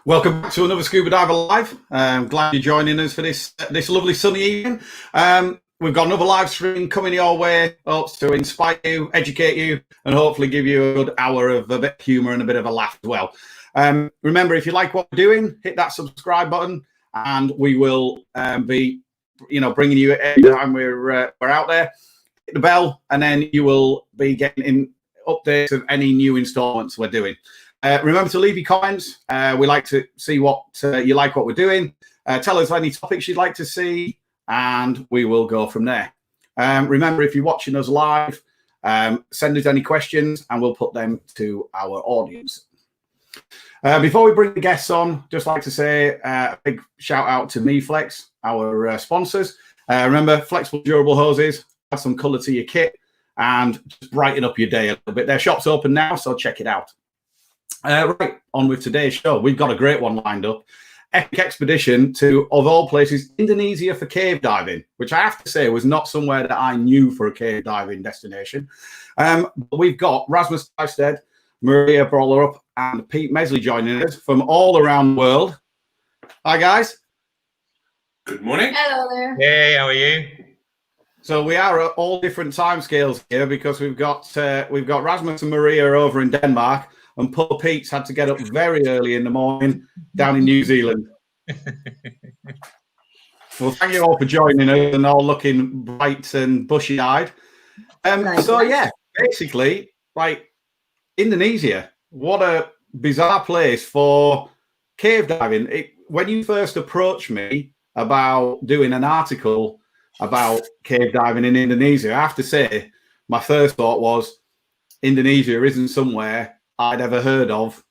Welcome back to another Scuba Diver Live. I'm glad you're joining us for this lovely sunny evening. We've got another live stream coming your way, hopes to inspire you, educate you, and hopefully give you a good hour of a bit of humour and a bit of a laugh as well. Remember, if you like what we're doing, hit that subscribe button, and we will be, bringing you every time we're out there. Hit the bell, and then you will be getting updates of any new installments we're doing. Remember to leave your comments. We like to see what you like what we're doing. Tell us any topics you'd like to see, and we will go from there. Remember, if you're watching us live, send us any questions, and we'll put them to our audience. Before we bring the guests on, just like to say a big shout out to MeFlex, our sponsors. Remember, flexible, durable hoses, add some colour to your kit, and just brighten up your day a little bit. Their shop's open now, so check it out. Right, on with today's show. We've got a great one lined up. Epic expedition to, of all places, Indonesia for cave diving, which I have to say was not somewhere that I knew for a cave diving destination. But we've got Rasmus Tysted, Maria Brollerup, and Pete Mesley joining us from all around the world. Hi, guys. Good morning. Hello there. Hey, how are you? So we are at all different timescales here because we've got Rasmus and Maria over in Denmark. And poor Pete's had to get up very early in the morning down in New Zealand. Well, thank you all for joining us and all looking bright and bushy-eyed. So, yeah, basically, like Indonesia, what a bizarre place for cave diving. When you first approached me about doing an article about cave diving in Indonesia, I have to say, my first thought was Indonesia isn't somewhere I'd ever heard of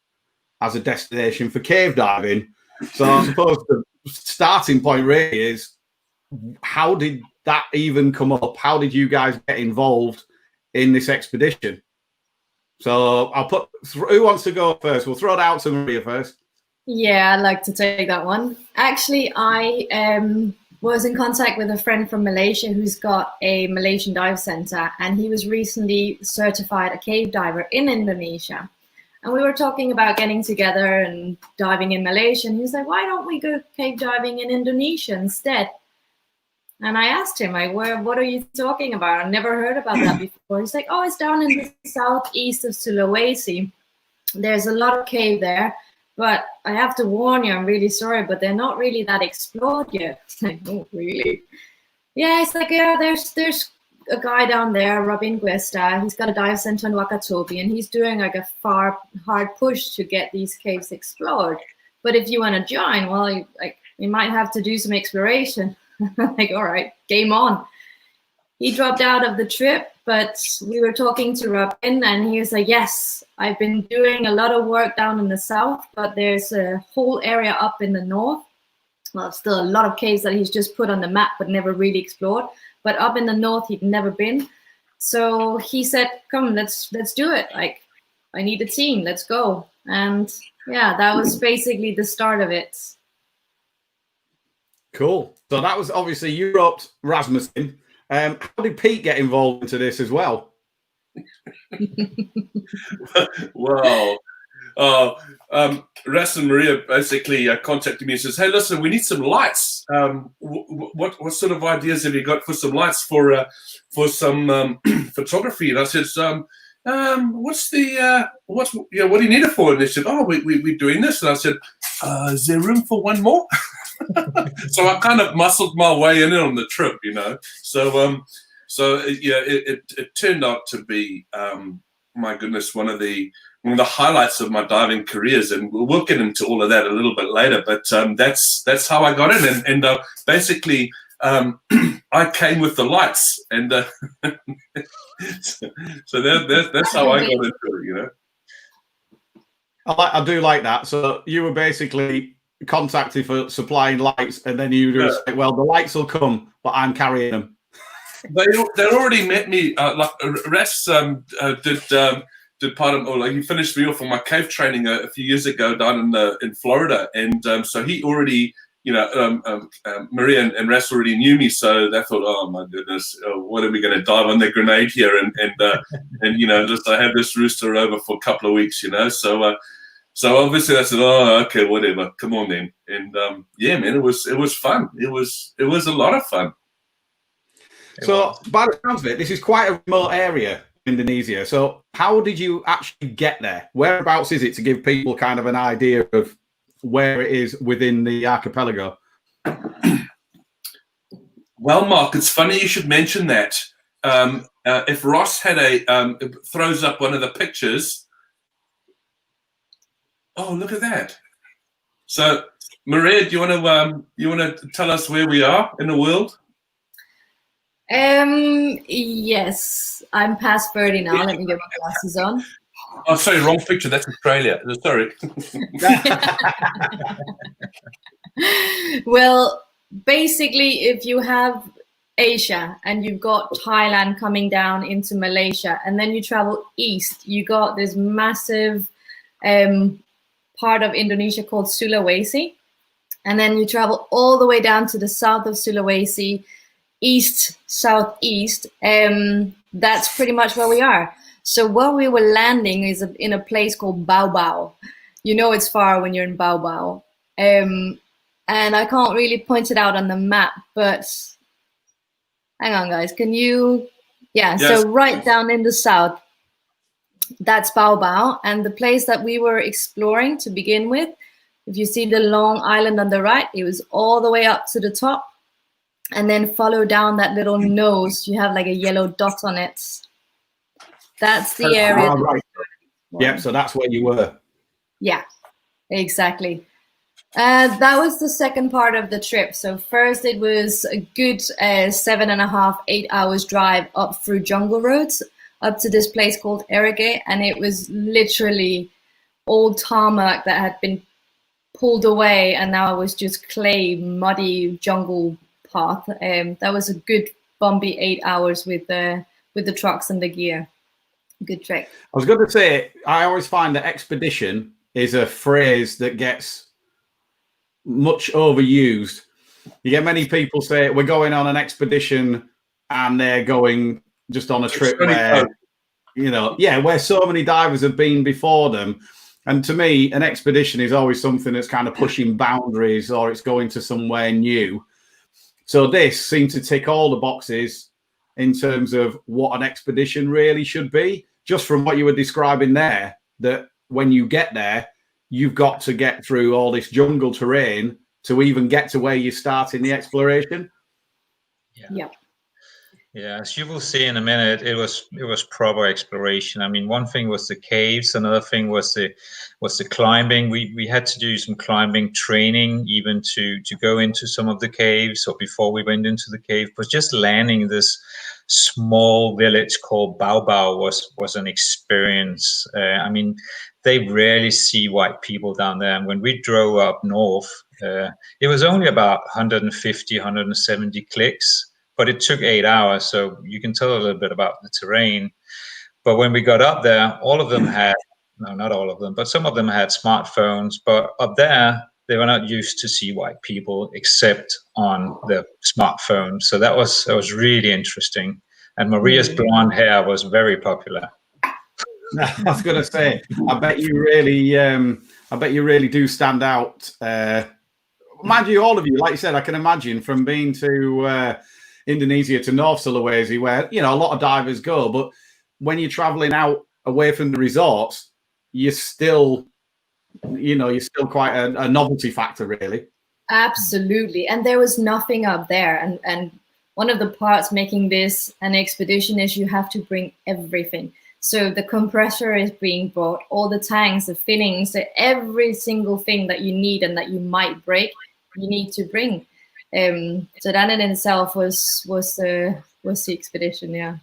as a destination for cave diving. So I suppose the starting point really is, how did that even come up? How did you guys get involved in this expedition? So I'll put, who wants to go first? We'll throw it out to Maria first. Yeah, I'd like to take that one. Actually, I was in contact with a friend from Malaysia who's got a Malaysian dive center, and he was recently certified a cave diver in Indonesia. And we were talking about getting together and diving in Malaysia. And he was like, why don't we go cave diving in Indonesia instead? And I asked him, like, what are you talking about? I never heard about that before. He's like, oh, it's down in the southeast of Sulawesi. There's a lot of cave there. But I have to warn you, I'm really sorry, but they're not really that explored yet. It's like, oh, really? Yeah, it's like, yeah, there's a guy down there, Robin Guesta. He's got a dive center in Wakatobi, and he's doing like a hard push to get these caves explored. But if you want to join, well, you might have to do some exploration. Like, all right, game on. He dropped out of the trip, but we were talking to Robin, and he was like, yes, I've been doing a lot of work down in the south, but there's a whole area up in the north. Well, still a lot of caves that he's just put on the map, but never really explored. But up in the north, he'd never been. So he said, come, let's do it. Like, I need a team, let's go. And yeah, that was basically the start of it. Cool. So that was obviously, you roped Rasmus in. How did Pete get involved into this as well? Well, Ras and Maria basically contacted me and says, hey, listen, we need some lights. What sort of ideas have you got for some lights for some photography? And I said, what do you need it for? And they said, oh, we're doing this. And I said, is there room for one more? So I kind of muscled my way in on the trip, So yeah, it turned out to be, my goodness, one of the highlights of my diving careers, and we'll get into all of that a little bit later. But that's how I got in, and basically I came with the lights, and so that's how I got into it, I do like that. So you were basically contacted for supplying lights, and then you just say, well, the lights will come, but I'm carrying them. They already met me. Like Ras did part of, or like he finished me off on my cave training a few years ago down in Florida, and so he already, Maria and Ras already knew me, so they thought, oh my goodness, what are we going to dive on the grenade here, and just I have this rooster over for a couple of weeks, So obviously I said, oh, okay, whatever, come on then. And yeah, man, it was fun. It was a lot of fun. So by the sounds of it, this is quite a remote area, Indonesia. So how did you actually get there? Whereabouts is it, to give people kind of an idea of where it is within the archipelago? Well, Mark, it's funny you should mention that. If Ross had throws up one of the pictures. Oh, look at that. So, Maria, do you want to tell us where we are in the world? Yes, I'm past 30 now. Let me get my glasses on. Oh, sorry, wrong picture. That's Australia. Sorry. Well, basically, if you have Asia and you've got Thailand coming down into Malaysia, and then you travel east, you got this massive part of Indonesia called Sulawesi, and then you travel all the way down to the south of Sulawesi, east, southeast. That's pretty much where we are. So where we were landing is in a place called Baobao. You know it's far when you're in Baobao. And I can't really point it out on the map, but hang on, guys. Can you? Yeah, yes. So right down in the south, that's Baobao. And the place that we were exploring to begin with, if you see the long island on the right, it was all the way up to the top. And then follow down that little nose. You have like a yellow dot on it. That's the area. Right. Yep, so that's where you were. Yeah, exactly. That was the second part of the trip. So first it was a good 7.5, 8 hours drive up through jungle roads up to this place called Erege, and it was literally old tarmac that had been pulled away, and now it was just clay, muddy jungle path. That was a good bumpy 8 hours with the trucks and the gear. Good trek. I was going to say, I always find that expedition is a phrase that gets much overused. You get many people say we're going on an expedition, and they're going just on a trip where, where so many divers have been before them. And to me, an expedition is always something that's kind of pushing boundaries, or it's going to somewhere new. So this seemed to tick all the boxes in terms of what an expedition really should be, just from what you were describing there, that when you get there, you've got to get through all this jungle terrain to even get to where you start in the exploration. Yeah. Yeah, as you will see in a minute, it was proper exploration. I mean, one thing was the caves, another thing was the climbing. We had to do some climbing training even to go into some of the caves, or before we went into the cave. But just landing this small village called Baobao was an experience. I mean, they rarely see white people down there. And when we drove up north, it was only about 150, 170 clicks. But it took 8 hours, so you can tell a little bit about the terrain. But when we got up there, all of them had, no, not all of them, but some of them had smartphones. But up there, they were not used to see white people except on the smartphone. So that was really interesting. And Maria's blonde hair was very popular. I was going to say, I bet you really do stand out. Mind you, all of you, like you said, I can imagine from being to Indonesia to North Sulawesi, where a lot of divers go, but when you're traveling out away from the resorts, you're still quite a novelty factor, really. Absolutely. And there was nothing up there, and one of the parts making this an expedition is you have to bring everything. So the compressor is being brought, all the tanks, the fittings, every single thing that you need and that you might break, you need to bring. So that in itself was the expedition. Yeah.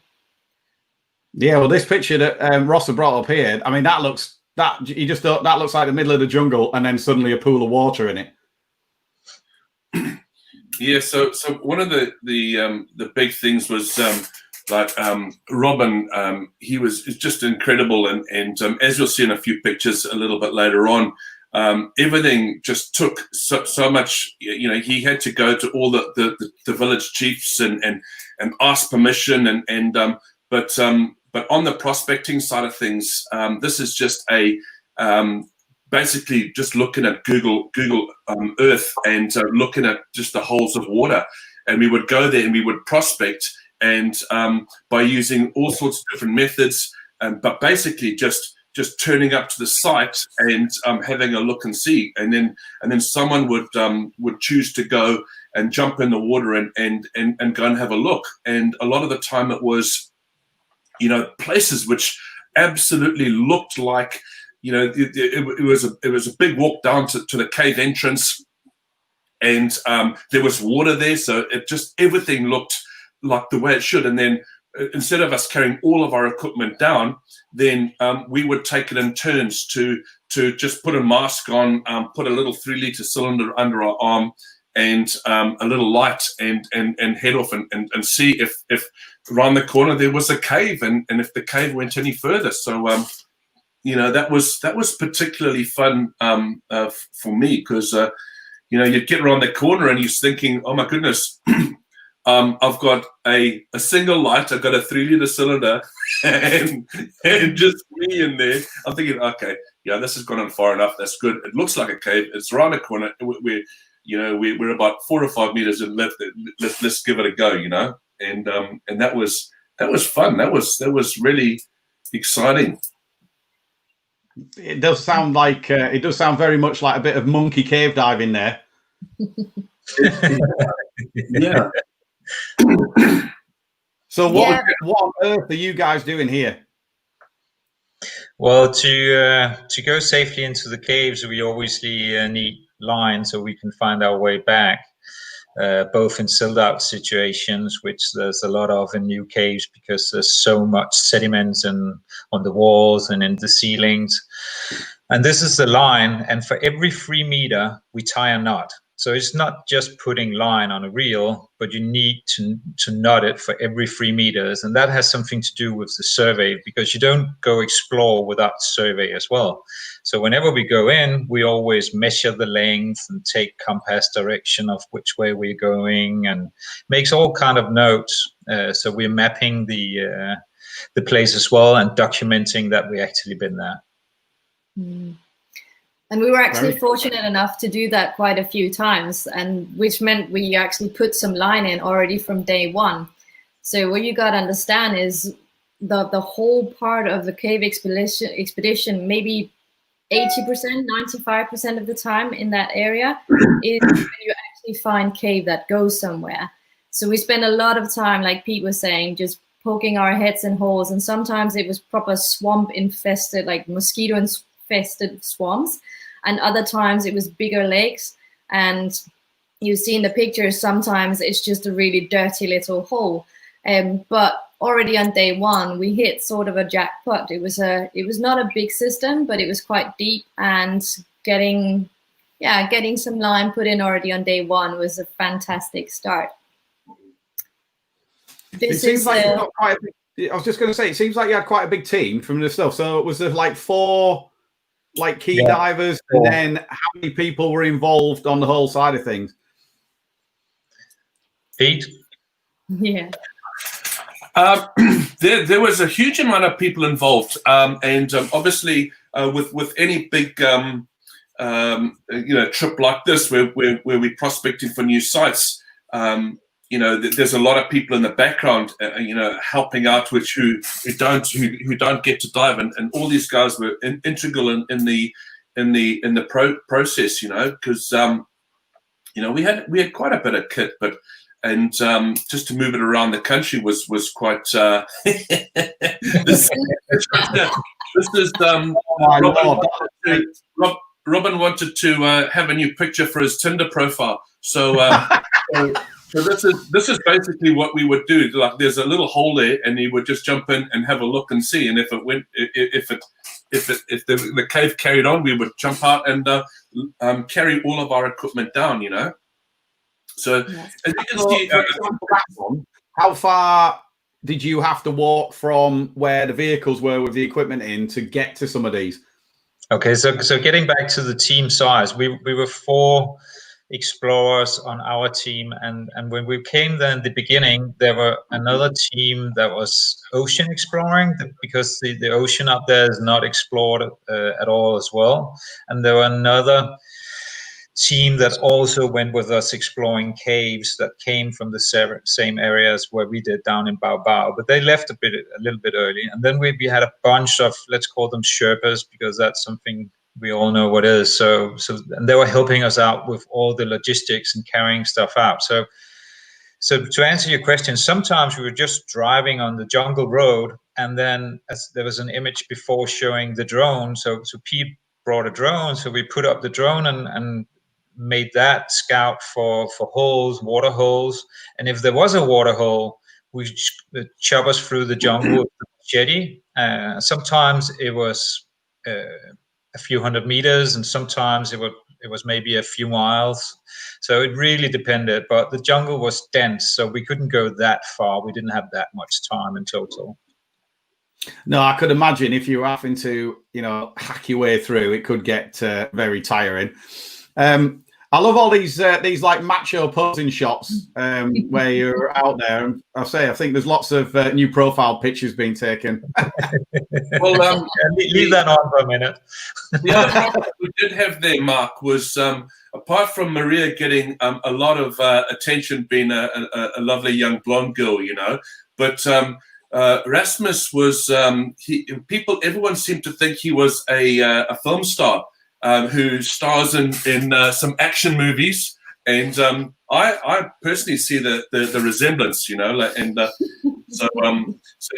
Well, this picture that Ross brought up here, I mean, that looks like the middle of the jungle, and then suddenly a pool of water in it. Yeah. So one of the big things was Robin. He was just incredible, and as you'll see in a few pictures a little bit later on. Everything just took so much. He had to go to all the village chiefs and ask permission, but on the prospecting side of things, this is just a basically just looking at Google Earth and looking at just the holes of water, and we would go there and we would prospect, and by using all sorts of different methods, but basically just turning up to the site and having a look and see, and then someone would choose to go and jump in the water and go and have a look. And a lot of the time it was, you know, places which absolutely looked like, you know, it was a big walk down to the cave entrance, and there was water there, so it just, everything looked like the way it should. And then instead of us carrying all of our equipment down, then we would take it in turns to just put a mask on, put a little 3-liter cylinder under our arm, and a little light, and head off and see if around the corner there was a cave, and if the cave went any further. So you know, that was particularly fun for me, because you know, you'd get around the corner and you're thinking, oh my goodness, I've got a single light, I've got a 3-liter cylinder, and just me in there. I'm thinking, okay, yeah, this has gone on far enough. That's good. It looks like a cave. It's around the corner. We're about 4 or 5 meters in left. Let's give it a go, you know. And that was fun. That was really exciting. It does sound like it does sound very much like a bit of monkey cave diving there. Yeah. So what on earth are you guys doing here? Well, to go safely into the caves, we obviously need line so we can find our way back, both in sealed out situations, which there's a lot of in new caves because there's so much sediments on the walls and in the ceilings. And this is the line, and for every 3 meter we tie a knot. So it's not just putting line on a reel, but you need to knot it for every 3 meters. And that has something to do with the survey, because you don't go explore without survey as well. So whenever we go in, we always measure the length and take compass direction of which way we're going, and makes all kind of notes. So we're mapping the place as well and documenting that we actually been there. Mm. And we were actually fortunate enough to do that quite a few times, and which meant we actually put some line in already from day one. So what you got to understand is the whole part of the cave expedition, maybe 80%, 95% of the time in that area is when you actually find cave that goes somewhere. So we spend a lot of time, like Pete was saying, just poking our heads in holes, and sometimes it was proper swamp infested, like mosquito infested swamps, and other times it was bigger lakes. And you see in the pictures, sometimes it's just a really dirty little hole. But already on day one, we hit sort of a jackpot. It was not a big system, but it was quite deep, and getting some line put in already on day one was a fantastic start. I was just going to say, it seems like you had quite a big team from the stuff. So was there like 4 key divers, and then how many people were involved on the whole side of things? Pete? Yeah. There was a huge amount of people involved, and obviously with any big trip like this, where we're prospecting for new sites, there's a lot of people in the background, helping out, who don't get to dive, and all these guys were integral in the process, because we had quite a bit of kit, and just to move it around the country was quite. This is Robin wanted to have a new picture for his Tinder profile, so. So this is basically what we would do. Like, there's a little hole there, and he would just jump in and have a look and see. And if the cave carried on, we would jump out and carry all of our equipment down. So as you can see, how far did you have to walk from where the vehicles were with the equipment in to get to some of these? Okay, so getting back to the team size, we were 4 explorers on our team, and when we came there in the beginning, there were another team that was ocean exploring, because the ocean up there is not explored at all as well, and there were another team that also went with us exploring caves that came from the same areas where we did down in Bao, but they left a little bit early. And then we had a bunch of, let's call them Sherpas, because that's something we all know what is. So and they were helping us out with all the logistics and carrying stuff out. So to answer your question, sometimes we were just driving on the jungle road, and then as there was an image before showing the drone. So Pete brought a drone, so we put up the drone and made that scout for holes, water holes. And if there was a water hole, we chop us through the jungle with the machete. Sometimes it was a few hundred meters, and sometimes it was maybe a few miles. So it really depended, but the jungle was dense, so we couldn't go that far. We didn't have that much time in total. No, I could imagine if you were having to, hack your way through, it could get very tiring. I love all these like macho posing shots where you're out there, and I think there's lots of new profile pictures being taken. Well, leave that on for a minute. The other thing we did have there, Mark, was apart from Maria getting a lot of attention, being a lovely young blonde girl, but Rasmus was everyone seemed to think he was a film star. Who stars in some action movies, and I personally see the resemblance, and so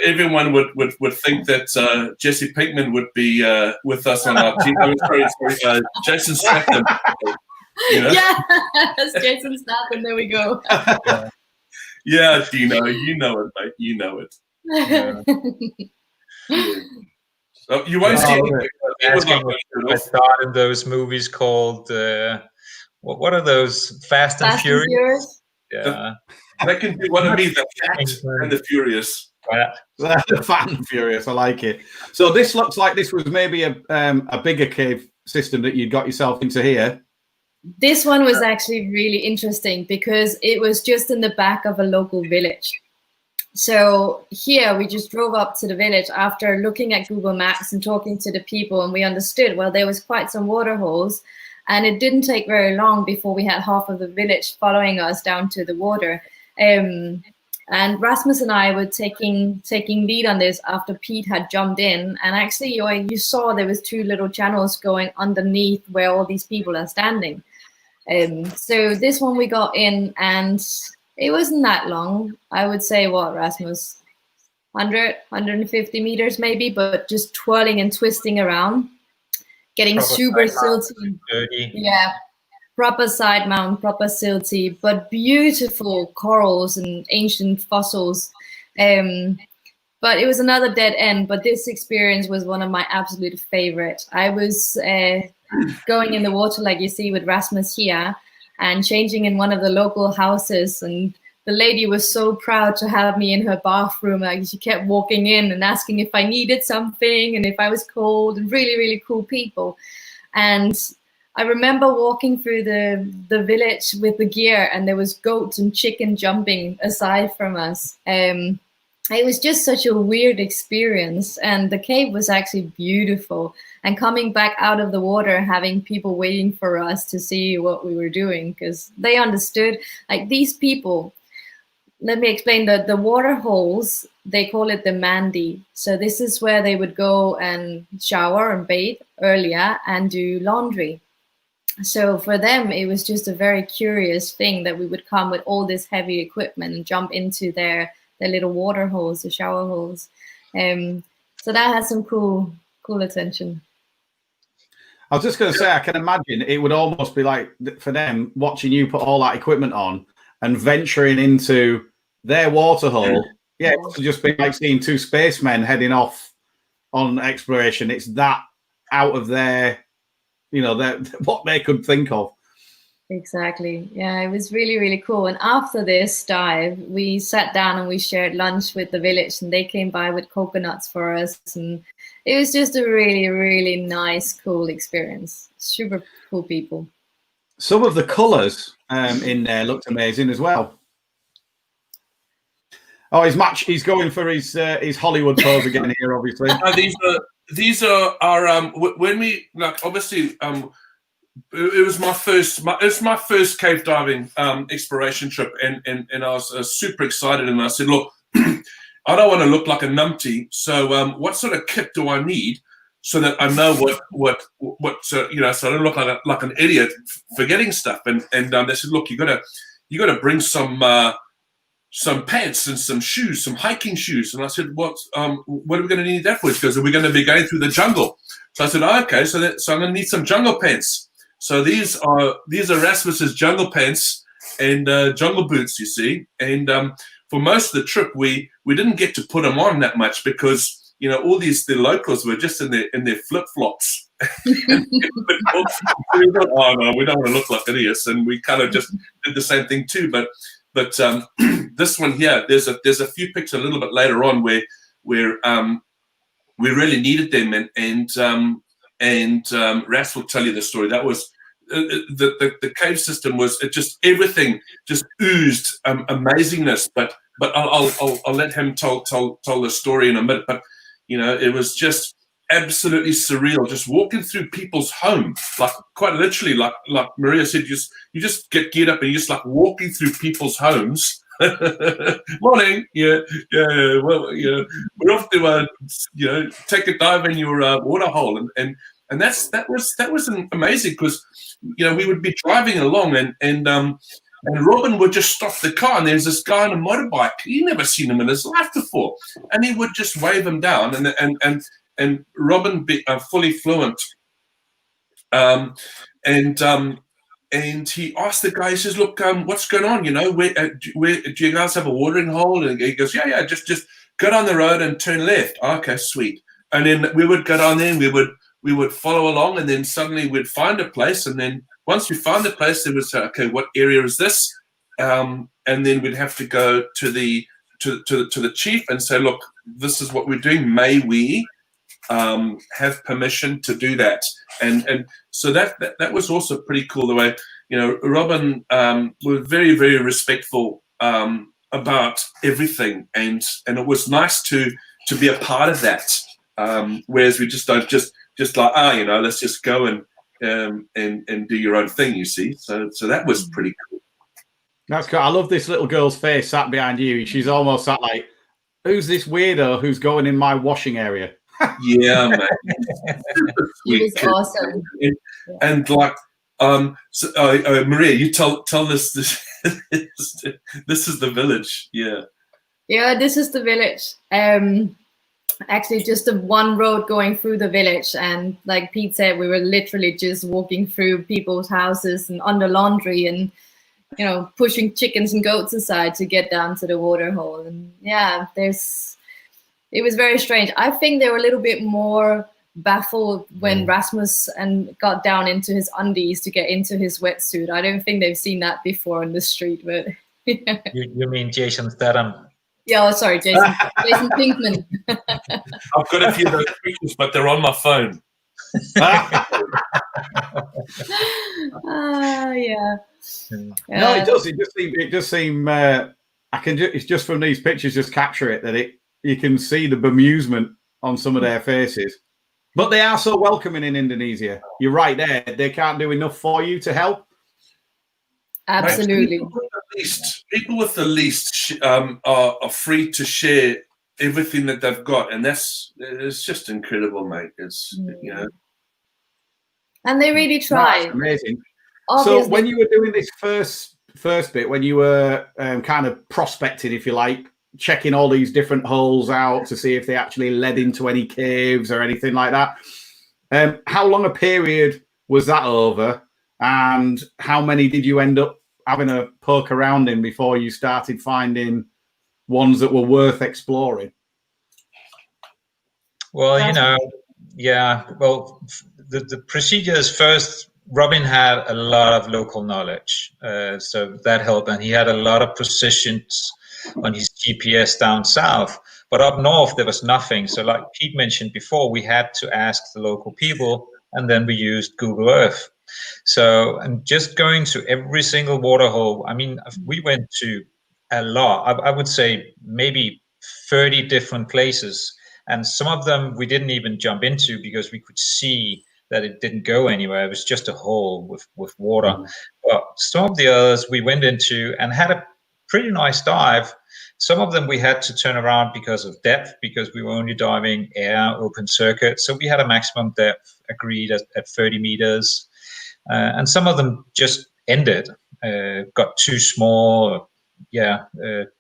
everyone would think that Jesse Pinkman would be with us on our team. Sorry, Jason Statham. Yeah, that's Jason Statham. There we go. Yeah, Dino, you know it, mate. You know it. Yeah. So you won't see anything. I started in those movies called what are those? Fast and Furious? Yeah, that can be one of me. The Fast and the Furious. The Fast and Furious. I like it. So this looks like this was maybe a bigger cave system that you got yourself into here. This one was actually really interesting because it was just in the back of a local village. So here we just drove up to the village after looking at Google Maps and talking to the people, and we understood, well, there was quite some water holes, and it didn't take very long before we had half of the village following us down to the water. And Rasmus and I were taking lead on this after Pete had jumped in, and actually you saw there was 2 little channels going underneath where all these people are standing. So this one we got in, and it wasn't that long. I would say, what, Rasmus? 100, 150 meters maybe, but just twirling and twisting around, getting proper super silty. Yeah, proper side mount, proper silty, but beautiful corals and ancient fossils. But it was another dead end, but this experience was one of my absolute favorite. I was going in the water like you see with Rasmus here, and changing in one of the local houses, and the lady was so proud to have me in her bathroom. Like, she kept walking in and asking if I needed something and if I was cold, and really, really cool people. And I remember walking through the village with the gear, and there was goats and chicken jumping aside from us. It was just such a weird experience, and the cave was actually beautiful. And coming back out of the water, having people waiting for us to see what we were doing, because they understood, like, these people, let me explain, the water holes, they call it the mandi. So this is where they would go and shower and bathe earlier and do laundry. So for them, it was just a very curious thing that we would come with all this heavy equipment and jump into their little water holes, the shower holes. So that had some cool attention. I was just going to say, I can imagine it would almost be like, for them, watching you put all that equipment on and venturing into their water hole. Yeah, it would just be like seeing 2 spacemen heading off on exploration. It's that out of their, what they could think of. Exactly. Yeah, it was really, really cool. And after this dive, we sat down and we shared lunch with the village, and they came by with coconuts for us. And it was just a really, really nice, cool experience. Super cool people. Some of the colours in there looked amazing as well. Oh, he's going for his Hollywood pose again here, obviously. These are when we like obviously it was my first cave diving exploration trip, and I was super excited, and I said, look, I don't want to look like a numpty, so what sort of kit do I need so that I know what so I don't look like an idiot forgetting stuff, and they said, look, you gotta bring some pants and some shoes, some hiking shoes. And I said, what are we going to need that for? Because we're going to be going through the jungle. So I said, oh, okay, so I'm going to need some jungle pants. So these are Rasmus's jungle pants and jungle boots, you see. And for most of the trip, we didn't get to put them on that much because all the locals were just in their flip flops. We thought, oh no, we don't want to look like idiots, and we kind of just did the same thing too. But this one here, there's a few pictures a little bit later on where we really needed them, and Ras will tell you the story. That was the cave system was everything just oozed amazingness. But I'll let him tell the story in a minute. But it was just absolutely surreal, just walking through people's homes, like quite literally, like Maria said, you just get up and you're just like walking through people's homes. Morning, yeah. Well, we're off to take a dive in your water hole, and that was amazing because we would be driving along and Robin would just stop the car, and there's this guy on a motorbike. He'd never seen him in his life before, and he would just wave him down, and Robin, fully fluent, and he asked the guy. He says, "Look, what's going on? Where do you guys have a watering hole?" And he goes, "Yeah, just go down the road and turn left." Okay, sweet. And then we would go down there, and we would follow along, and then suddenly we'd find a place, and then once we found the place, they would say, "Okay, what area is this?" And then we'd have to go to the chief and say, "Look, this is what we're doing. May we have permission to do that?" And so that was also pretty cool. The way Robin was very, very respectful about everything, and it was nice to be a part of that. Whereas we just don't just like let's just go and do your own thing. You see, so that was pretty cool. That's cool. I love this little girl's face sat behind you. She's almost sat like, who's this weirdo who's going in my washing area? Yeah, man. It was awesome. And like, Maria, you tell this. This is the village. Yeah. Yeah, this is the village. Actually, just the one road going through the village, and like Pete said, we were literally just walking through people's houses and under laundry, and pushing chickens and goats aside to get down to the water hole. And yeah, it was very strange. I think they were a little bit more baffled when Rasmus got down into his undies to get into his wetsuit. I don't think they've seen that before on the street. But you mean Jason Statham? Yeah, oh, sorry, Jason Pinkman. I've got a few of those pictures, but they're on my phone. Yeah. No, it does. It does seem. It's just from these pictures, just capture it that you can see the bemusement on some of their faces. But they are so welcoming in Indonesia. You're right there. They can't do enough for you to help. Absolutely. People with the least are free to share everything that they've got, and it's just incredible, mate. It's and they really try. That's amazing. Obviously. So when you were doing this first bit, when you were kind of prospecting, if you like, checking all these different holes out to see if they actually led into any caves or anything like that, how long a period was that over, and how many did you end up having a poke around in before you started finding ones that were worth exploring? Well, the procedure is first, Robin had a lot of local knowledge, so that helped, and he had a lot of positions on his GPS down south. But up north, there was nothing. So like Pete mentioned before, we had to ask the local people, and then we used Google Earth. So, and just going to every single water hole, I mean, we went to a lot. I would say maybe 30 different places. And some of them we didn't even jump into because we could see that it didn't go anywhere. It was just a hole with water. But some of the others we went into and had a pretty nice dive. Some of them we had to turn around because of depth, because we were only diving air, open circuit. So we had a maximum depth agreed at 30 meters. And some of them just ended, got too small,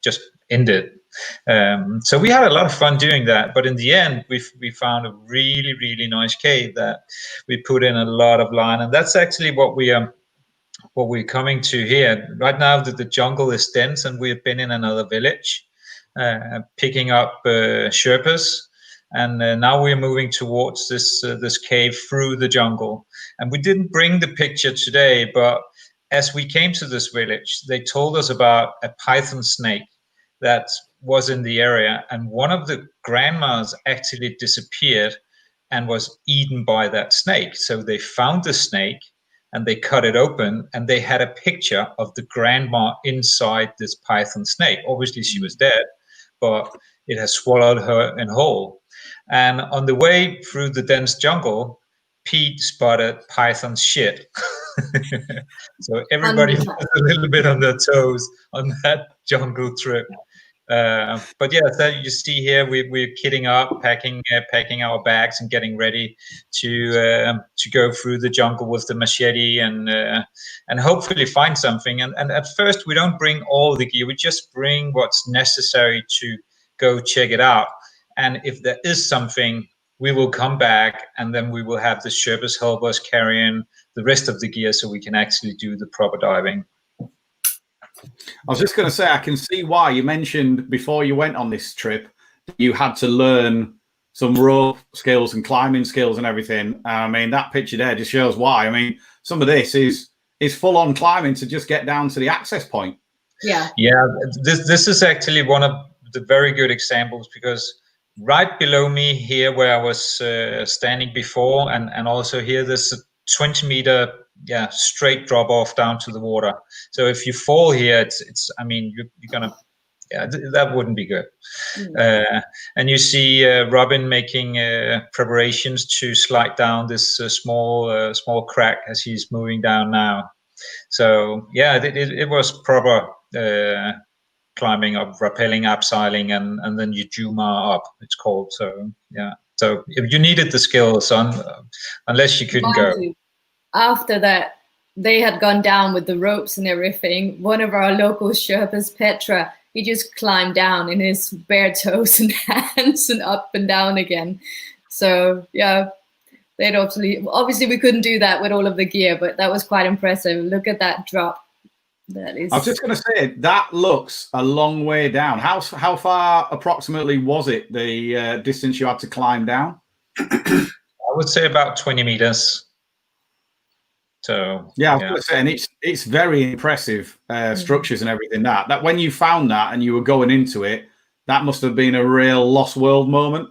just ended. So we had a lot of fun doing that. But in the end, we found a really, really nice cave that we put in a lot of line. And that's actually what we're coming to here. Right now, the jungle is dense, and we've been in another village, picking up Sherpas. And now we're moving towards this cave through the jungle. And we didn't bring the picture today, but as we came to this village, they told us about a python snake that was in the area. And one of the grandmas actually disappeared and was eaten by that snake. So they found the snake and they cut it open, and they had a picture of the grandma inside this python snake. Obviously, she was dead, but it has swallowed her in whole. And on the way through the dense jungle, Pete spotted python shit. So everybody was a little bit on their toes on that jungle trip. But yeah, so you see here, we're kitting up, packing our bags, and getting ready to go through the jungle with the machete and hopefully find something. And at first, we don't bring all the gear; we just bring what's necessary to go check it out. And if there is something, we will come back, and then we will have the Sherpas help us carrying the rest of the gear so we can actually do the proper diving. I was just going to say, I can see why you mentioned before you went on this trip, you had to learn some rope skills and climbing skills and everything. I mean, that picture there just shows why. I mean, some of this is full on climbing to just get down to the access point. Yeah. Yeah, this is actually one of the very good examples, because right below me here where I was standing before, and also here, there's a 20-meter straight drop off down to the water. So if you fall here, it's I mean, you're gonna, that wouldn't be good. And you see Robin making preparations to slide down this small crack as he's moving down now. So yeah, it was proper climbing up, rappelling, abseiling, and then you Juma up, it's called. So yeah, so if you needed the skills, unless you couldn't go. After that, they had gone down with the ropes and everything. One of our local Sherpas, Petra, he just climbed down in his bare toes and hands and up and down again. So yeah, they'd obviously we couldn't do that with all of the gear, but that was quite impressive. Look at that drop. That is. I was just going to say, that looks a long way down. How far approximately was it, the distance you had to climb down? I would say about 20 meters. So yeah, I was going to say, and it's very impressive structures and everything. That when you found that and you were going into it, that must have been a real lost world moment.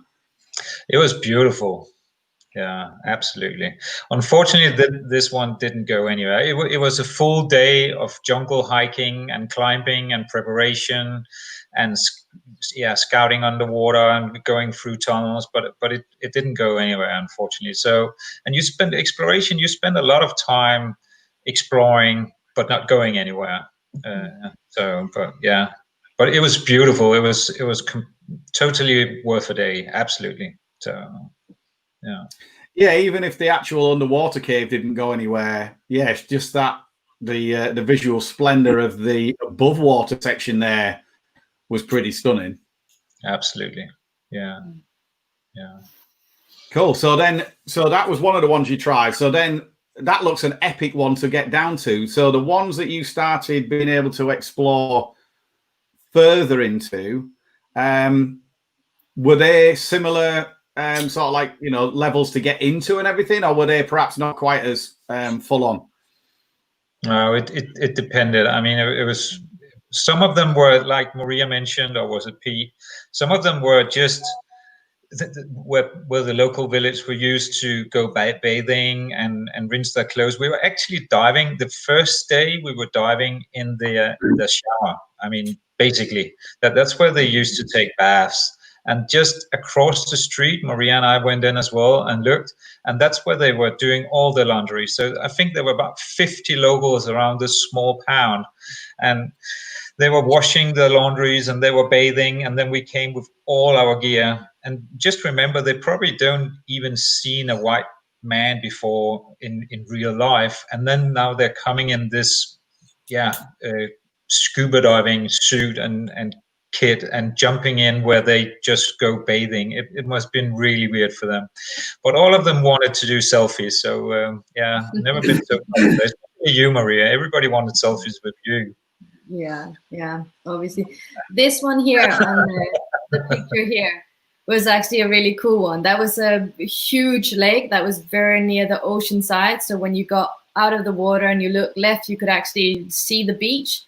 It was beautiful. Yeah, absolutely. Unfortunately, this one didn't go anywhere. It was a full day of jungle hiking and climbing and preparation and scouting underwater and going through tunnels, but it didn't go anywhere, unfortunately. So, and you spend a lot of time exploring, but not going anywhere. But it was beautiful. It was totally worth a day. Absolutely. So. Yeah, even if the actual underwater cave didn't go anywhere, yeah, it's just that the visual splendor of the above water section there was pretty stunning. Absolutely. Yeah. Cool. So that was one of the ones you tried. So then that looks an epic one to get down to. So the ones that you started being able to explore further into, were they similar sort of like, levels to get into and everything, or were they perhaps not quite as full on? No, it depended. I mean, it was, some of them were like Maria mentioned, or was it Pete? Some of them were just where the local village were used to go bathing and rinse their clothes. We were actually diving. The first day we were diving in the shower. I mean, basically that's where they used to take baths. And just across the street, Maria and I went in as well and looked, and that's where they were doing all the laundry. So I think there were about 50 locals around this small pound, and they were washing the laundries and they were bathing, and then we came with all our gear. And just remember, they probably don't even seen a white man before in real life, and then now they're coming in this scuba diving suit and kit and jumping in where they just go bathing. It must have been really weird for them, but all of them wanted to do selfies. So never been so nice. You, Maria, everybody wanted selfies with you. Yeah, obviously. This one here on the picture here was actually a really cool one. That was a huge lake that was very near the ocean side. So when you got out of the water and you look left, you could actually see the beach.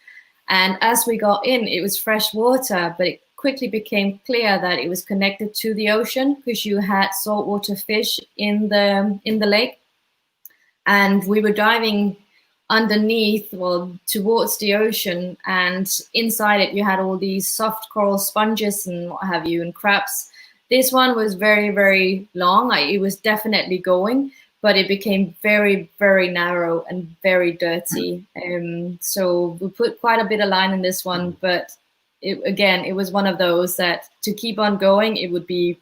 And as we got in, it was fresh water, but it quickly became clear that it was connected to the ocean because you had saltwater fish in the lake. And we were diving underneath, towards the ocean, and inside it you had all these soft coral sponges and what have you, and crabs. This one was very, very long. It was definitely going, but it became very, very narrow and very dirty. So we put quite a bit of line in this one, but it was one of those that to keep on going, it would be,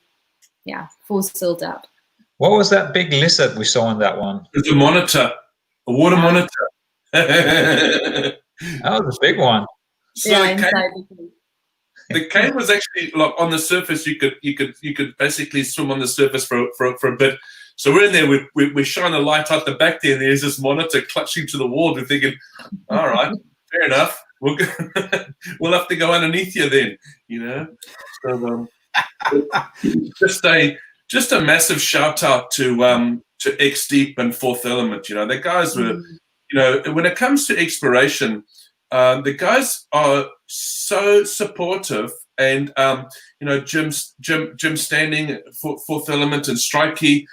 full tilt up. What was that big lizard we saw on that one? It's a monitor, a water monitor. That was a big one. So the cave was actually like on the surface. You could basically swim on the surface for a bit. So we're in there. We shine a light out the back there, and there's this monitor clutching to the wall. We're thinking, all right, fair enough. We'll have to go underneath you then, you know. So just a massive shout out to X Deep and Fourth Element. You know, the guys were, you know, when it comes to exploration, the guys are so supportive, and you know, Jim Standing, Fourth Element, and Strikey,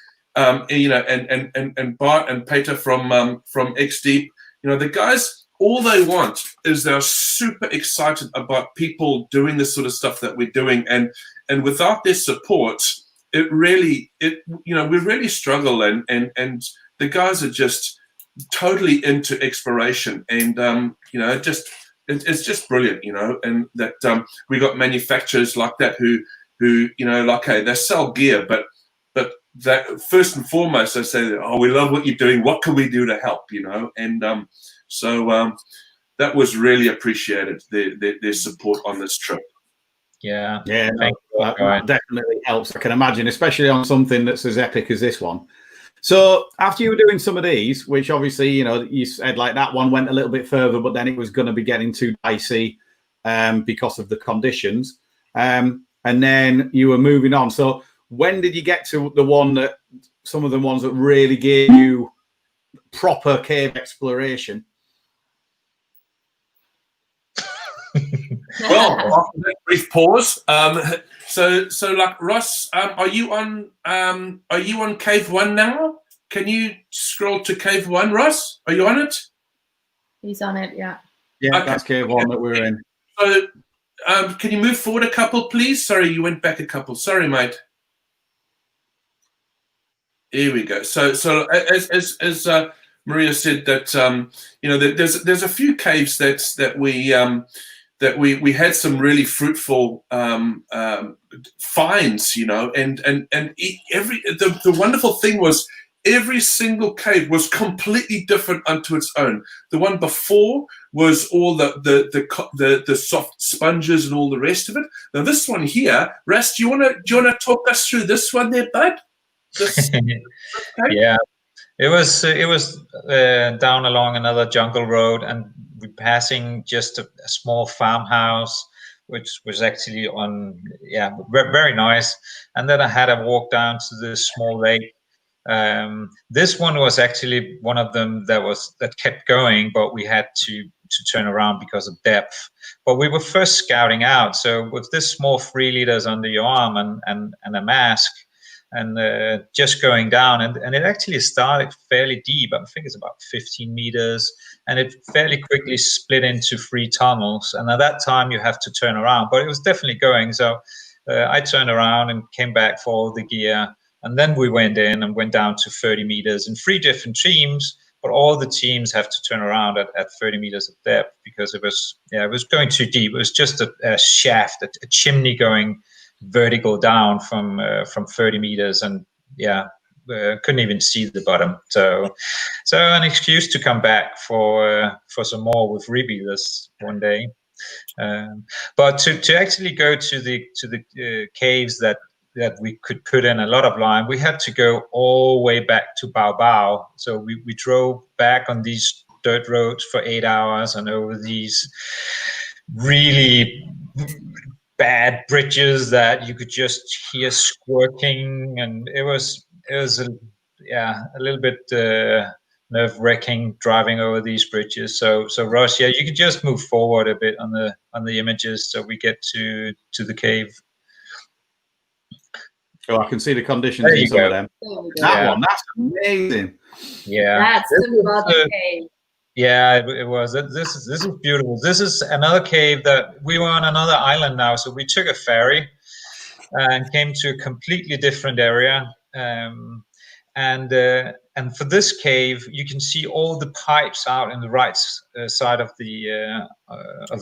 you know, and Bart and Peter from X Deep. You know, the guys, all they want is they're super excited about people doing this sort of stuff that we're doing, and without their support, we really struggle, and the guys are just totally into exploration, and you know, it's just brilliant, you know, and that we got manufacturers like that who you know, like, hey, they sell gear, but that first and foremost they say, oh, we love what you're doing, what can we do to help, you know, and so that was really appreciated, their support on this trip. That definitely helps. I can imagine, especially on something that's as epic as this one. So after you were doing some of these, which obviously, you know, you said like that one went a little bit further, but then it was going to be getting too dicey because of the conditions. And then you were moving on. So when did you get to the one that, some of the ones that really gave you proper cave exploration? Well, after that brief pause, so like Ross, are you on cave 1 now? Can you scroll to cave 1, Ross? Are you on it? He's on it, yeah. Yeah, Okay. that's cave 1 that we're in. So, can you move forward a couple, please? Sorry, you went back a couple. Sorry, mate. Here we go. So as Maria said, that you know, there's a few caves that we had some really fruitful finds, you know, and the wonderful thing was every single cave was completely different unto its own. The one before was all the soft sponges and all the rest of it. Now this one here, Ras, do you wanna talk us through this one there, bud? Yeah, it was down along another jungle road, and we're passing just a small farmhouse, which was actually on, very nice. And then I had to walk down to this small lake. This one was actually one of them that kept going, but we had to turn around because of depth. But we were first scouting out, so with this small 3 liters under your arm and a mask, and just going down, and it actually started fairly deep. I think it's about 15 meters, and it fairly quickly split into 3 tunnels. And at that time, you have to turn around, but it was definitely going. So I turned around and came back for all the gear, and then we went in and went down to 30 meters in 3 different teams. But all the teams have to turn around at 30 meters of depth because it was going too deep. It was just a shaft, a chimney going vertical down from 30 meters, and couldn't even see the bottom. So an excuse to come back for some more with rebreathers one day. But to actually go to the caves that we could put in a lot of lime, we had to go all the way back to Bao. So we drove back on these dirt roads for 8 hours and over these really bad bridges that you could just hear squirting, and it was a little bit nerve-wracking driving over these bridges. So Ross, you could just move forward a bit on the images so we get to the cave. Oh, I can see the conditions in some of them. That one, that's amazing. Yeah, that's the mother cave. Yeah, it was. This is beautiful. This is another cave that we were on another island now, so we took a ferry and came to a completely different area. And for this cave, you can see all the pipes out in the right side of the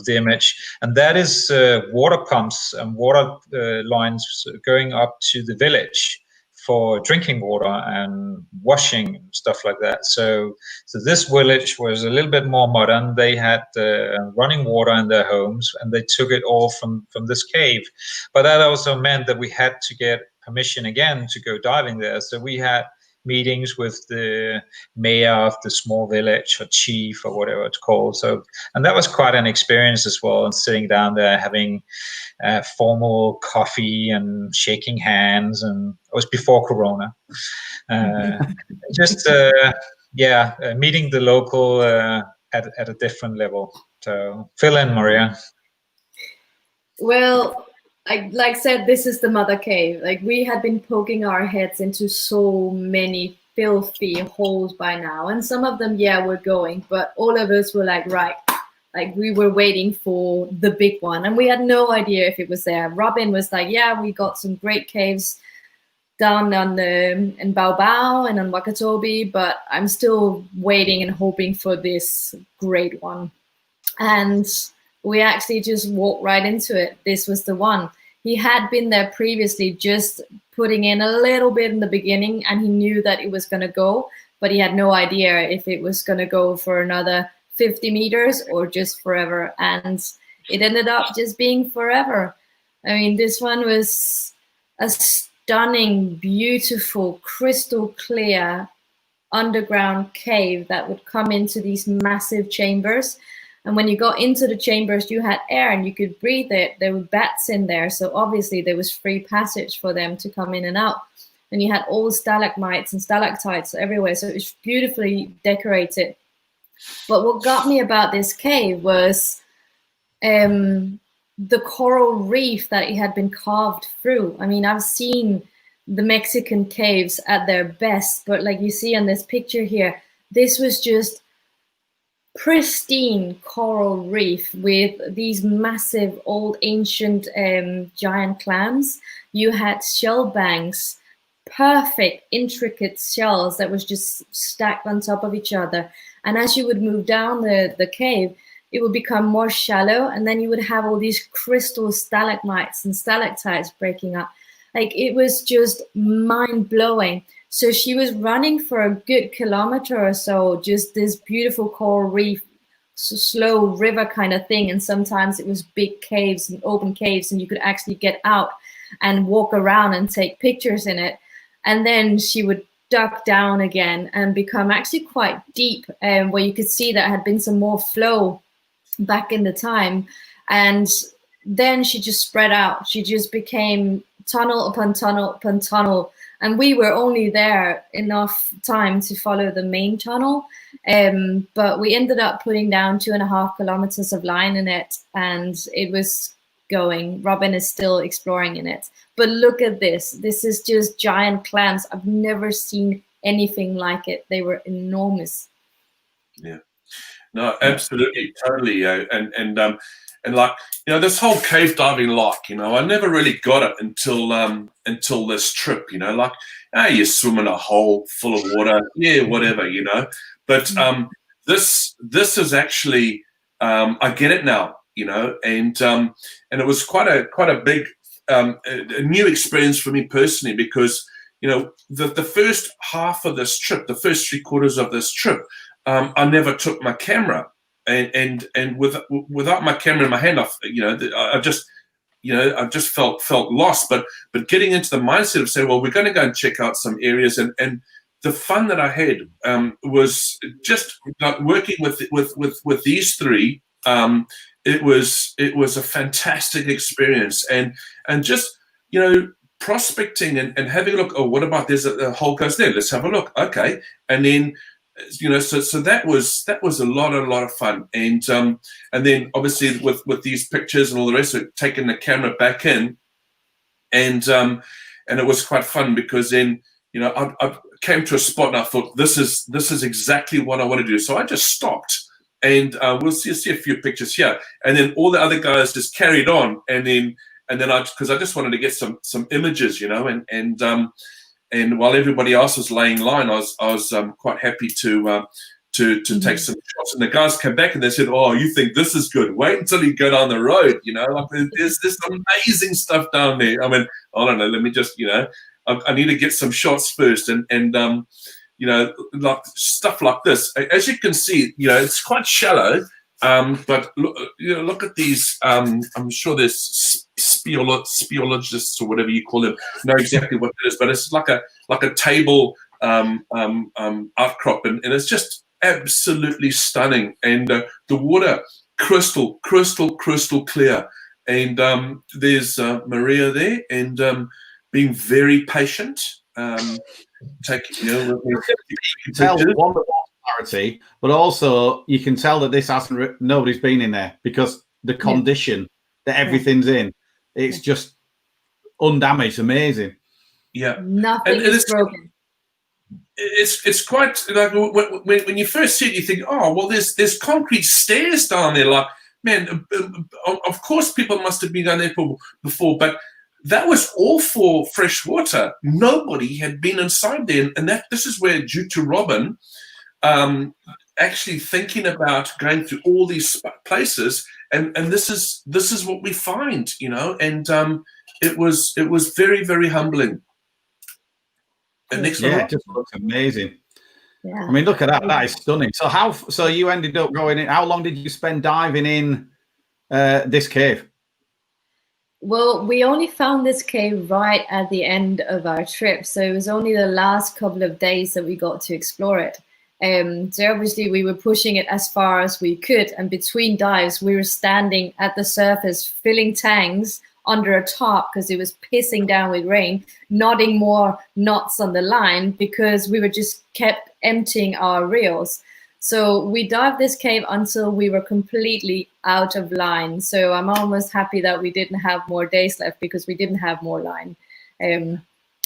image, and that is water pumps and water lines going up to the village for drinking water and washing and stuff like that. So this village was a little bit more modern. They had running water in their homes, and they took it all from this cave. But that also meant that we had to get permission again to go diving there. So we had meetings with the mayor of the small village, or chief, or whatever it's called. So, and that was quite an experience as well, and sitting down there having formal coffee and shaking hands, and it was before Corona. Meeting the local at a different level. So fill in, Maria. Well, like I said, this is the mother cave. Like, we had been poking our heads into so many filthy holes by now, and some of them, were going, but all of us were like, right, like we were waiting for the big one, and we had no idea if it was there. Robin was like, we got some great caves down in Bao and on Wakatobi, but I'm still waiting and hoping for this great one. And we actually just walked right into it. This was the one. He had been there previously, just putting in a little bit in the beginning, and he knew that it was going to go, but he had no idea if it was going to go for another 50 meters or just forever. And it ended up just being forever. I mean, this one was a stunning, beautiful, crystal clear underground cave that would come into these massive chambers. And when you got into the chambers, you had air and you could breathe it. There were bats in there, so obviously there was free passage for them to come in and out. And you had all stalagmites and stalactites everywhere, so it was beautifully decorated. But what got me about this cave was the coral reef that it had been carved through. I mean, I've seen the Mexican caves at their best, but like you see on this picture here, this was just pristine coral reef with these massive old ancient giant clams. You had shell banks, perfect intricate shells that was just stacked on top of each other. And as you would move down the cave, it would become more shallow, and then you would have all these crystal stalagmites and stalactites breaking up. Like, it was just mind-blowing. So she was running for a good kilometer or so, just this beautiful coral reef, slow river kind of thing. And sometimes it was big caves and open caves, and you could actually get out and walk around and take pictures in it. And then she would duck down again and become actually quite deep, where you could see that had been some more flow back in the time. And then she just spread out. She just became tunnel upon tunnel upon tunnel And we were only there enough time to follow the main tunnel. But we ended up putting down 2.5 kilometers of line in it, and it was going. Robin is still exploring in it. But look at this. This is just giant clams. I've never seen anything like it. They were enormous. Yeah. No, absolutely, totally. And like, you know, this whole cave diving like, you know, I never really got it until this trip, you know, like, you swim in a hole full of water, yeah, whatever, you know. But this is actually, I get it now, you know, and it was quite a big a new experience for me personally, because, you know, the first half of this trip, the first 3/4 of this trip, I never took my camera, and without my camera in my hand, I just felt lost. But getting into the mindset of saying, well, we're going to go and check out some areas, and the fun that I had was just like working with these three. It was a fantastic experience, and just, you know, prospecting and having a look. Oh, what about there's a hole goes there? Let's have a look. Okay, and then, you know, so that was a lot of fun, and then obviously with these pictures and all the rest of it, taking the camera back in, and it was quite fun, because then, you know, I came to a spot and I thought, this is exactly what I want to do. So I just stopped, and we'll see a few pictures here, and then all the other guys just carried on, and then because I just wanted to get some images, you know, and while everybody else was laying line, I was quite happy to take some shots. And the guys came back and they said, "Oh, you think this is good? Wait until you go down the road. You know, like there's amazing stuff down there." I mean, I don't know. Let me just, you know, I need to get some shots first, and you know, like stuff like this. As you can see, you know, it's quite shallow. But look, you know, look at these. I'm sure there's speleologists or whatever you call them know exactly what it is. But it's like a table outcrop, and it's just absolutely stunning. And the water crystal clear. And there's Maria there, and being very patient. You know, you can tell one the clarity, but also you can tell that this nobody's been in there, because the condition that everything's in, it's just undamaged, amazing. Yeah, Nothing is broken. It's quite like when you first see it, you think, oh well, there's concrete stairs down there. Like, man, of course people must have been down there before, but that was all for fresh water. Nobody had been inside there, and this is where, due to Robin, actually thinking about going through all these places, and this is what we find, you know, and it was very, very humbling. And next it just looks amazing. Yeah. I mean, look at that. That is stunning. So you ended up going in. How long did you spend diving in this cave? Well, we only found this cave right at the end of our trip, so it was only the last couple of days that we got to explore it. So obviously we were pushing it as far as we could, and between dives we were standing at the surface filling tanks under a tarp because it was pissing down with rain, knotting more knots on the line because we were just kept emptying our reels. So we dived this cave until we were completely out of line. So I'm almost happy that we didn't have more days left, because we didn't have more line. And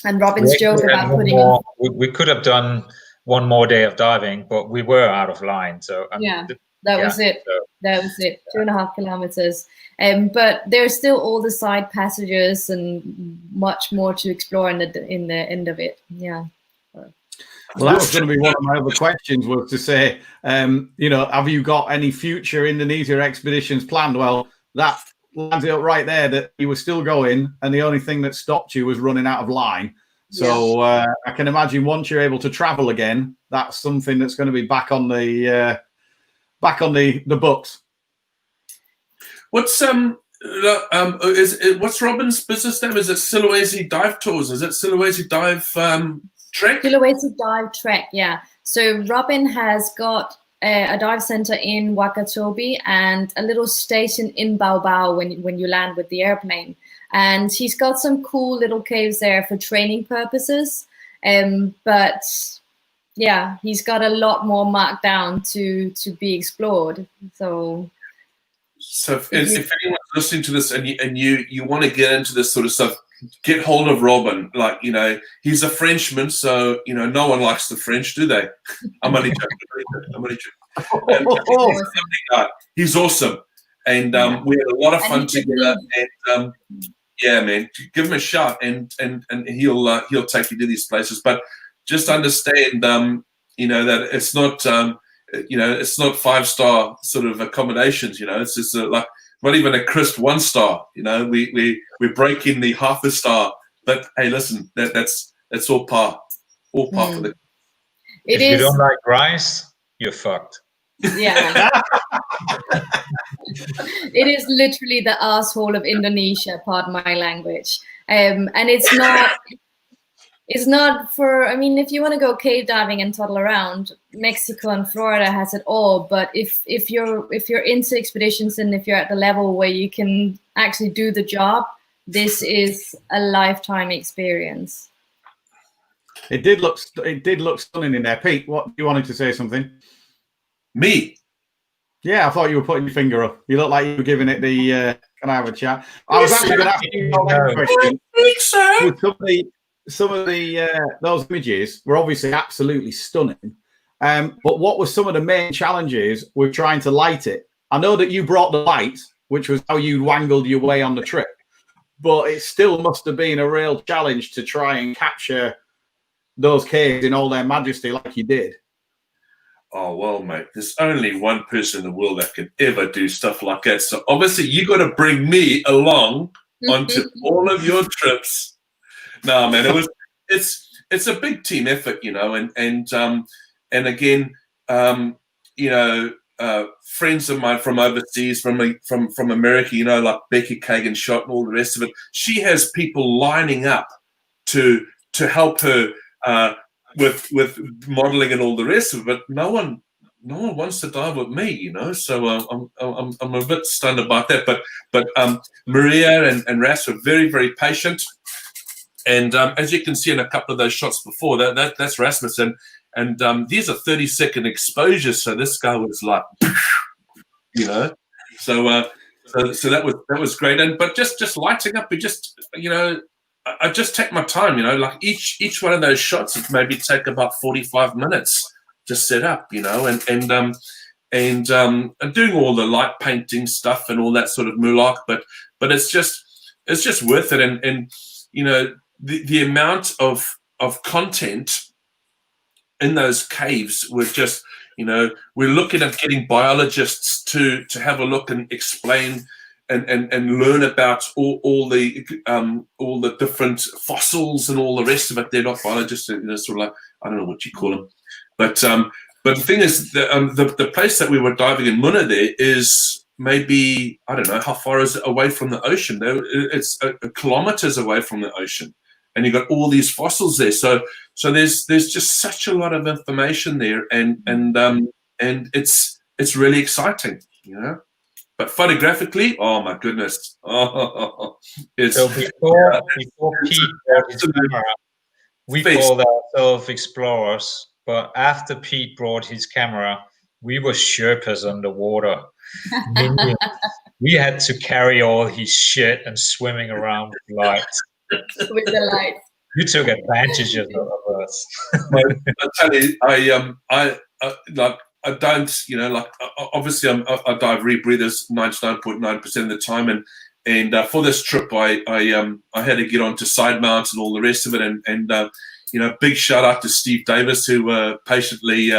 Robin's joke about putting more, we could have done one more day of diving, but we were out of line. So that was it. That was it. 2.5 kilometers. But there's still all the side passages and much more to explore in the end of it. Yeah. Well, that was going to be one of my other questions, was to say, you know, have you got any future Indonesia expeditions planned? Well, that lands it up right there, that you were still going, and the only thing that stopped you was running out of line. So I can imagine once you're able to travel again, that's something that's going to be back on the books. What's what's Robin's business name? Is it Sulawesi Dive Tours? Is it Sulawesi Dive Trek? Sulawesi Dive Trek, yeah. So Robin has got a dive center in Wakatobi and a little station in Baobao when you land with the airplane. And he's got some cool little caves there for training purposes. But yeah, he's got a lot more marked down to be explored. So if anyone's listening to this and you want to get into this sort of stuff, get hold of Robin. Like, you know, he's a Frenchman, so, you know, no one likes the French, do they? I'm only joking. He's awesome. And we had a lot of fun together. And yeah, man, give him a shot, and he'll take you to these places. But just understand, you know, that it's not, you know, it's not 5-star sort of accommodations. You know, it's just like not even a crisp 1-star. You know, we break in the half a star. But hey, listen, that's all par for the. If you don't like rice, you're fucked. Yeah. It is literally the asshole of Indonesia, pardon my language. And it's not for, I mean, if you want to go cave diving and toddle around, Mexico and Florida has it all. But if you're into expeditions and if you're at the level where you can actually do the job, this is a lifetime experience. It did look stunning in there. Pete, what you wanted to say something? Me? Yeah, I thought you were putting your finger up. You look like you were giving it the can I have a chat? I was actually going to ask you a question. Some of the those images were obviously absolutely stunning. But what were some of the main challenges with trying to light it? I know that you brought the light, which was how you wangled your way on the trip, but it still must have been a real challenge to try and capture those caves in all their majesty like you did. Oh, well, mate, there's only one person in the world that can ever do stuff like that. So obviously you got to bring me along onto all of your trips. No, man, it's a big team effort, you know, and again, you know, friends of mine from overseas, from America, you know, like Becky Kagan-Schott and all the rest of it. She has people lining up to help her with modeling and all the rest of it, but no one wants to dive with me, you know. So I'm a bit stunned about that. But Maria and Ras were very, very patient. And as you can see in a couple of those shots before, that's Rasmus, and these are 30-second exposures. So this guy was like, you know, so that was great. And but just lighting up, we just, you know, I just take my time, you know, like each one of those shots would maybe take about 45 minutes to set up, you know, and doing all the light painting stuff and all that sort of mulak, but it's just worth it, and you know. The amount of content in those caves were just, you know, we're looking at getting biologists to have a look and explain and learn about all the different fossils and all the rest of it. They're not biologists, you know, sort of like, I don't know what you call them, but the thing is, the place that we were diving in Muna there is maybe, I don't know, how far is it away from the ocean? It's kilometers away from the ocean. And you've got all these fossils there, so there's just such a lot of information there, and it's really exciting, you know. But photographically, oh my goodness, it's so before Pete brought his camera, we called ourselves explorers, but after Pete brought his camera, we were Sherpas underwater. We had to carry all his shit and swimming around with lights. With the lights. You took advantage of us. I tell you, I don't, you know, like obviously I dive rebreathers 99.9% of the time, and for this trip I had to get onto side mounts and all the rest of it, and you know, big shout out to Steve Davis, who patiently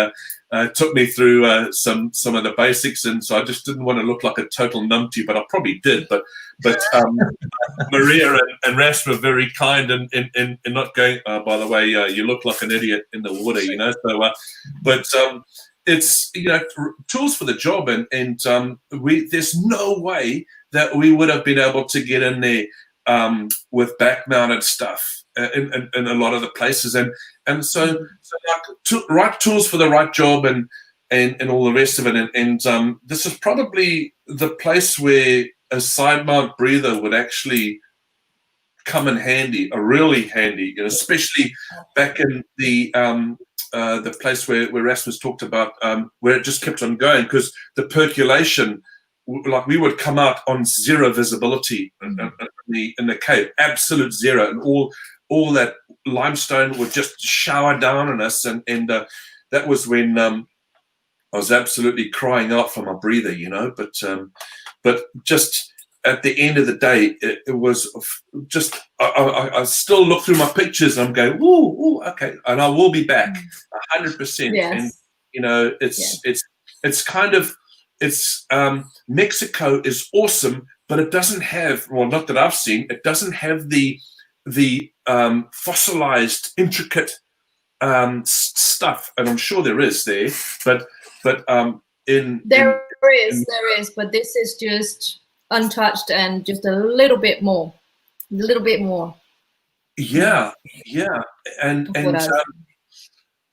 took me through some of the basics, and so I just didn't want to look like a total numpty, but I probably did. But Maria and Ras were very kind and not going, by the way, you look like an idiot in the water, you know. So, but it's, you know, tools for the job, and there's no way that we would have been able to get in there with back-mounted stuff in a lot of the places, and so like right tools for the right job, and all the rest of it, and this is probably the place where a side mount breather would actually come in handy, really handy, especially back in the place where Rasmus talked about, where it just kept on going, because the percolation, like we would come out on zero visibility in the cave, absolute zero, and all that limestone would just shower down on us, and that was when I was absolutely crying out for my breather, but just at the end of the day, it was just, I still look through my pictures and I'm going, ooh, okay, and I will be back 100%. Yes. And it's kind of, Mexico is awesome, but it doesn't have, well, not that I've seen, it doesn't have the fossilized, intricate stuff, and I'm sure there is there, but there is, but this is just untouched and just a little bit more. Yeah, and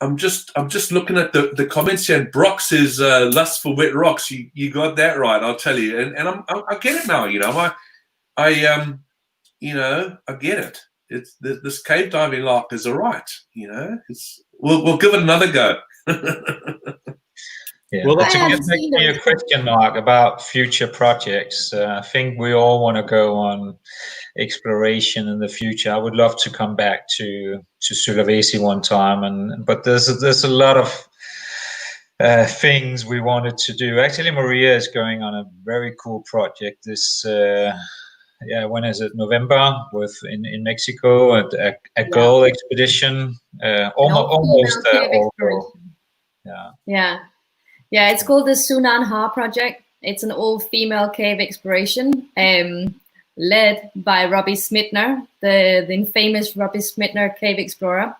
I'm just looking at the comments here, and Brock says lust for wet rocks. You got that right, I'll tell you, and I get it now. I get it. It's this cave diving lark is all right. We'll give it another go. Yeah. Well, to get back to your question, Mark, about future projects, I think we all want to go on exploration in the future. I would love to come back to Sulawesi one time, but there's a lot of things we wanted to do. Actually, Maria is going on a very cool project this when is it? November, in Mexico, at a girl expedition, almost Yeah, it's called the Sunan Ha Project. It's an all-female cave exploration led by Robbie Smitner, the famous Robbie Smitner cave explorer.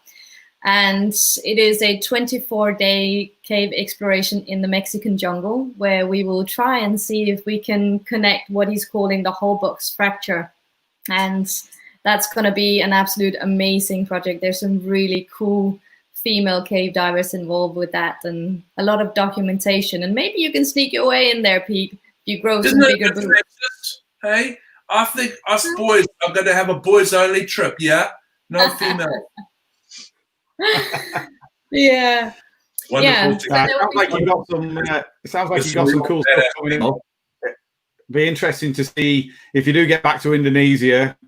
And it is a 24-day cave exploration in the Mexican jungle, where we will try and see if we can connect what he's calling the whole box fracture. And that's going to be an absolute amazing project. There's some really cool female cave divers involved with that, and a lot of documentation, and maybe you can sneak your way in there, Pete, if you grow some bigger boots. Hey, I think us boys are going to have a boys only trip. No female. Yeah. Wonderful. It sounds like you got some cool stuff coming up. Be interesting to see if you do get back to Indonesia,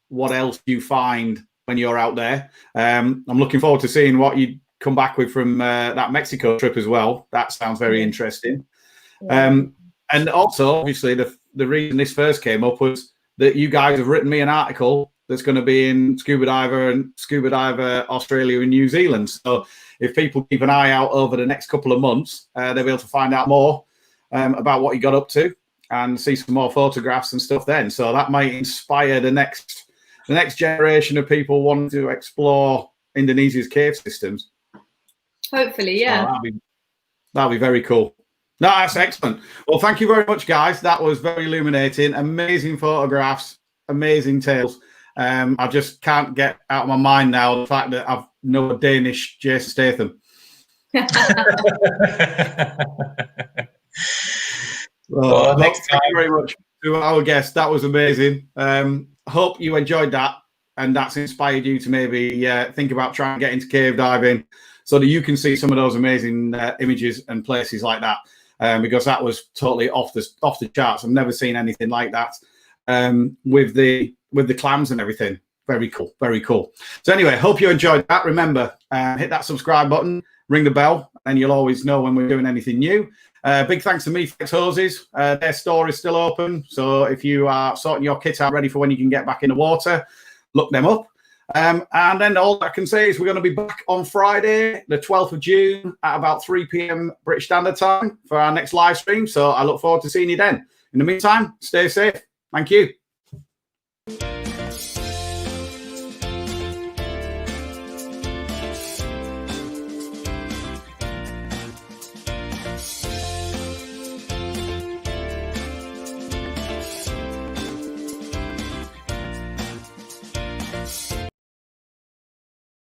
what else you find when you're out there. I'm looking forward to seeing what you come back with from that Mexico trip as well. That sounds very interesting. And also, obviously, the reason this first came up was that you guys have written me an article that's going to be in Scuba Diver Australia and New Zealand. So if people keep an eye out over the next couple of months, they'll be able to find out more about what you got up to and see some more photographs and stuff then. So that might inspire the next generation of people wanting to explore Indonesia's cave systems. Hopefully, yeah. So that'll be very cool. No, that's excellent. Well, thank you very much, guys. That was very illuminating. Amazing photographs, amazing tales. I just can't get out of my mind now the fact that I've know a Danish Jason Statham. Well, thank you very much to our guest. That was amazing. Hope you enjoyed that, and that's inspired you to maybe think about trying to get into cave diving so that you can see some of those amazing images and places like that, because that was totally off the charts. I've never seen anything like that with the clams and everything. Very cool, very cool. So anyway, hope you enjoyed that. Remember, hit that subscribe button, ring the bell, and you'll always know when we're doing anything new. Big thanks to Mesley Hoses. Their store is still open, so if you are sorting your kit out ready for when you can get back in the water, look them up. And then all I can say is we're going to be back on Friday, the 12th of June at about 3 p.m. British Standard Time for our next live stream. So I look forward to seeing you then. In the meantime, stay safe. Thank you.